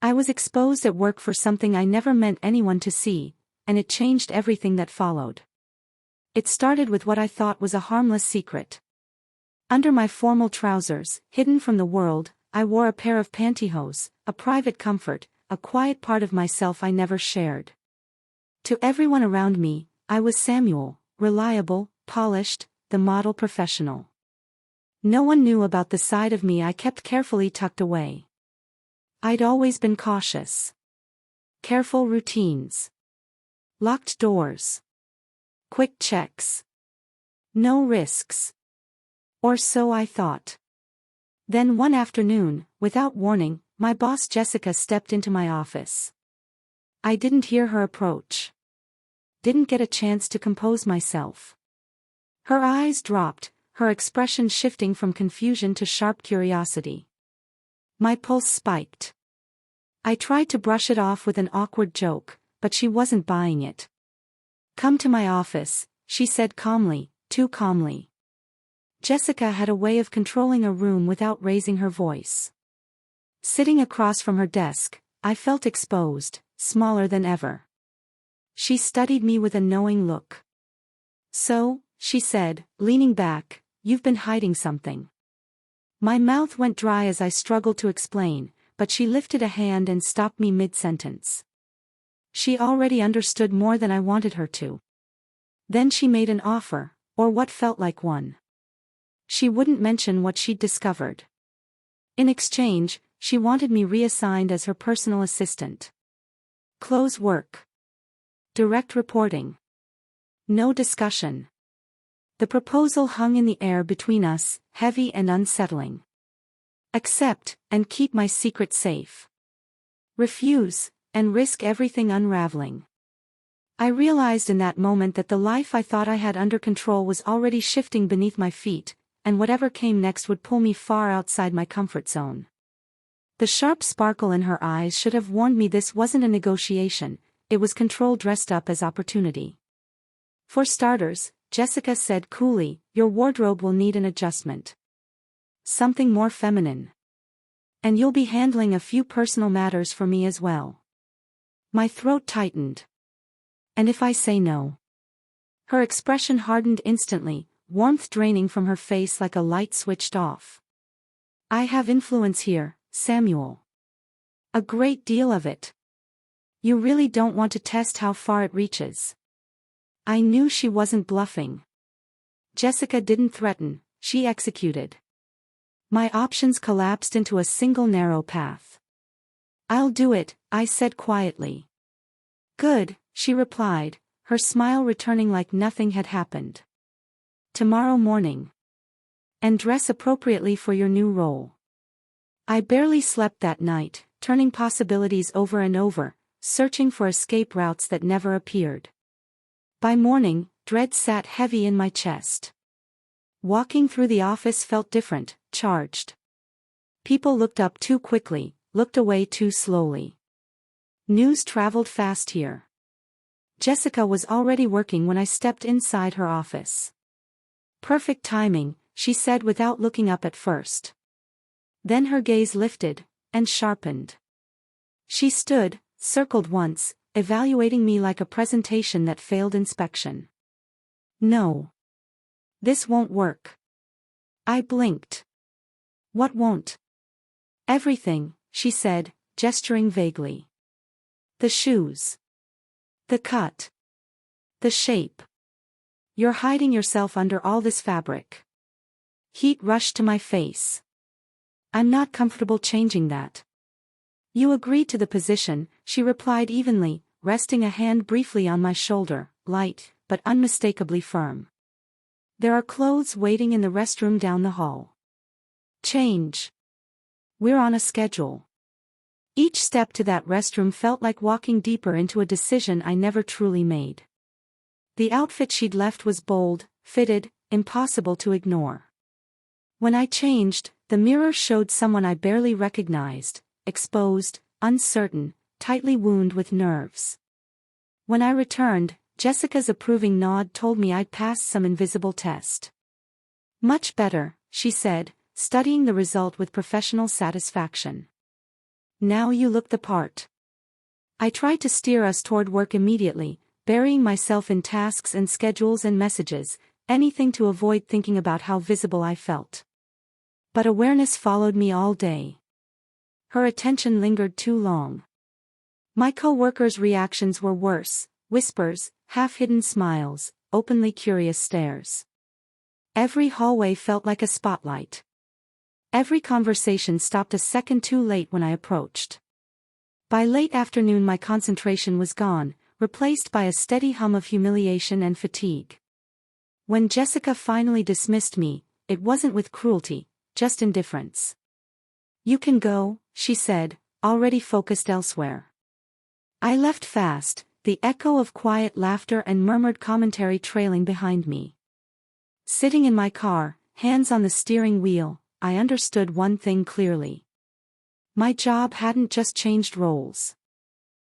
I was exposed at work for something I never meant anyone to see, and it changed everything that followed. It started with what I thought was a harmless secret. Under my formal trousers, hidden from the world, I wore a pair of pantyhose, a private comfort, a quiet part of myself I never shared. To everyone around me, I was Samuel, reliable, polished, the model professional. No one knew about the side of me I kept carefully tucked away. I'd always been cautious. Careful routines. Locked doors. Quick checks. No risks. Or so I thought. Then one afternoon, without warning, my boss Jessica stepped into my office. I didn't hear her approach. Didn't get a chance to compose myself. Her eyes dropped, her expression shifting from confusion to sharp curiosity. My pulse spiked. I tried to brush it off with an awkward joke, but she wasn't buying it. "Come to my office," she said calmly, too calmly. Jessica had a way of controlling a room without raising her voice. Sitting across from her desk, I felt exposed, smaller than ever. She studied me with a knowing look. "So," she said, leaning back, "you've been hiding something." My mouth went dry as I struggled to explain, but she lifted a hand and stopped me mid-sentence. She already understood more than I wanted her to. Then she made an offer, or what felt like one. She wouldn't mention what she'd discovered. In exchange, she wanted me reassigned as her personal assistant. Close work. Direct reporting. No discussion. The proposal hung in the air between us, heavy and unsettling. Accept, and keep my secret safe. Refuse, and risk everything unraveling. I realized in that moment that the life I thought I had under control was already shifting beneath my feet, and whatever came next would pull me far outside my comfort zone. The sharp sparkle in her eyes should have warned me this wasn't a negotiation, it was control dressed up as opportunity. "For starters," Jessica said coolly, "your wardrobe will need an adjustment. Something more feminine. And you'll be handling a few personal matters for me as well." My throat tightened. "And if I say no?" Her expression hardened instantly, warmth draining from her face like a light switched off. "I have influence here, Samuel. A great deal of it. You really don't want to test how far it reaches." I knew she wasn't bluffing. Jessica didn't threaten, she executed. My options collapsed into a single narrow path. "I'll do it," I said quietly. "Good," she replied, her smile returning like nothing had happened. "Tomorrow morning. And dress appropriately for your new role." I barely slept that night, turning possibilities over and over, searching for escape routes that never appeared. By morning, dread sat heavy in my chest. Walking through the office felt different, charged. People looked up too quickly, looked away too slowly. News traveled fast here. Jessica was already working when I stepped inside her office. "Perfect timing," she said without looking up at first. Then her gaze lifted, and sharpened. She stood, circled once, evaluating me like a presentation that failed inspection. "No. This won't work." I blinked. "What won't?" "Everything," she said, gesturing vaguely. "The shoes. The cut. The shape. You're hiding yourself under all this fabric." Heat rushed to my face. "I'm not comfortable changing that." "You agreed to the position," she replied evenly, resting a hand briefly on my shoulder, light, but unmistakably firm. "There are clothes waiting in the restroom down the hall. Change. We're on a schedule." Each step to that restroom felt like walking deeper into a decision I never truly made. The outfit she'd left was bold, fitted, impossible to ignore. When I changed, the mirror showed someone I barely recognized, exposed, uncertain, tightly wound with nerves. When I returned, Jessica's approving nod told me I'd passed some invisible test. "Much better," she said, studying the result with professional satisfaction. Now you look the part. I tried to steer us toward work immediately, burying myself in tasks and schedules and messages, anything to avoid thinking about how visible I felt. But awareness followed me all day. Her attention lingered too long. My co-workers' reactions were worse: whispers, half-hidden smiles, openly curious stares. Every hallway felt like a spotlight. Every conversation stopped a second too late when I approached. By late afternoon my concentration was gone, replaced by a steady hum of humiliation and fatigue. When Jessica finally dismissed me, it wasn't with cruelty, just indifference. "You can go," she said, already focused elsewhere. I left fast, the echo of quiet laughter and murmured commentary trailing behind me. Sitting in my car, hands on the steering wheel, I understood one thing clearly. My job hadn't just changed roles.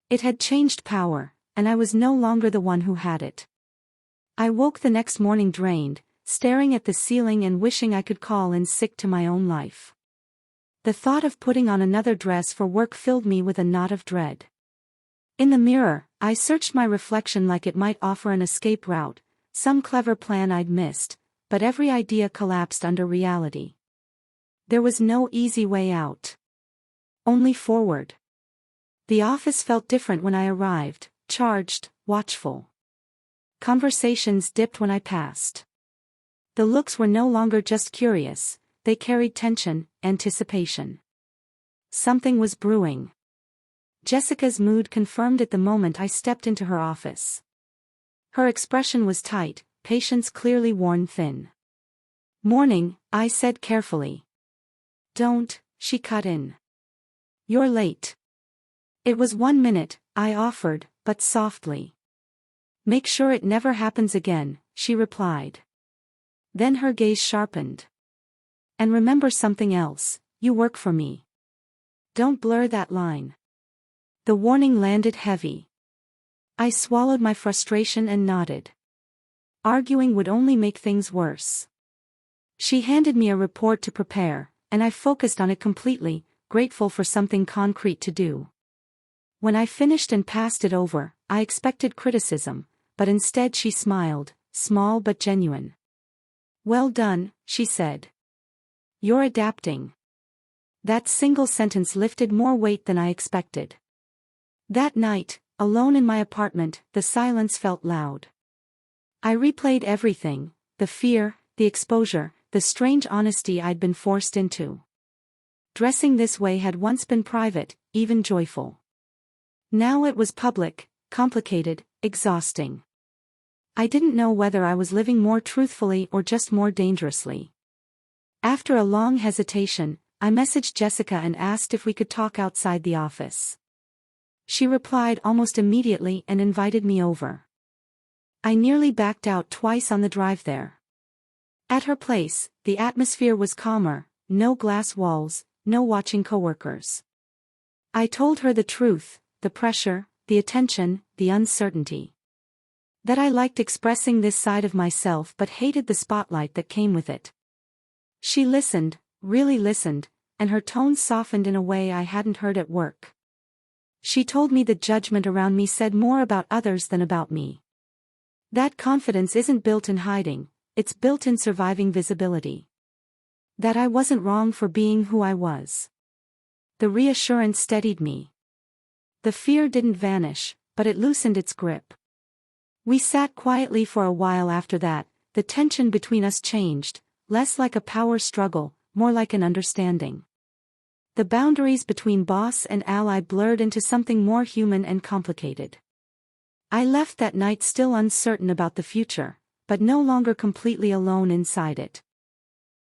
It had changed power, and I was no longer the one who had it. I woke the next morning drained, staring at the ceiling and wishing I could call in sick to my own life. The thought of putting on another dress for work filled me with a knot of dread. In the mirror, I searched my reflection like it might offer an escape route, some clever plan I'd missed, but every idea collapsed under reality. There was no easy way out. Only forward. The office felt different when I arrived, charged, watchful. Conversations dipped when I passed. The looks were no longer just curious, they carried tension, anticipation. Something was brewing. Jessica's mood confirmed it the moment I stepped into her office. Her expression was tight, patience clearly worn thin. "Morning," I said carefully. "Don't," she cut in. "You're late." "It was 1 minute," I offered, but softly. "Make sure it never happens again," she replied. Then her gaze sharpened. "And remember something else, you work for me. Don't blur that line." The warning landed heavy. I swallowed my frustration and nodded. Arguing would only make things worse. She handed me a report to prepare, and I focused on it completely, grateful for something concrete to do. When I finished and passed it over, I expected criticism, but instead she smiled, small but genuine. "Well done," she said. "You're adapting." That single sentence lifted more weight than I expected. That night, alone in my apartment, the silence felt loud. I replayed everything: the fear, the exposure, the strange honesty I'd been forced into. Dressing this way had once been private, even joyful. Now it was public, complicated, exhausting. I didn't know whether I was living more truthfully or just more dangerously. After a long hesitation, I messaged Jessica and asked if we could talk outside the office. She replied almost immediately and invited me over. I nearly backed out twice on the drive there. At her place, the atmosphere was calmer, no glass walls, no watching coworkers. I told her the truth, the pressure, the attention, the uncertainty. That I liked expressing this side of myself but hated the spotlight that came with it. She listened, really listened, and her tone softened in a way I hadn't heard at work. She told me the judgment around me said more about others than about me. That confidence isn't built in hiding, it's built in surviving visibility. That I wasn't wrong for being who I was. The reassurance steadied me. The fear didn't vanish, but it loosened its grip. We sat quietly for a while after that. The tension between us changed, less like a power struggle, more like an understanding. The boundaries between boss and ally blurred into something more human and complicated. I left that night still uncertain about the future, but no longer completely alone inside it.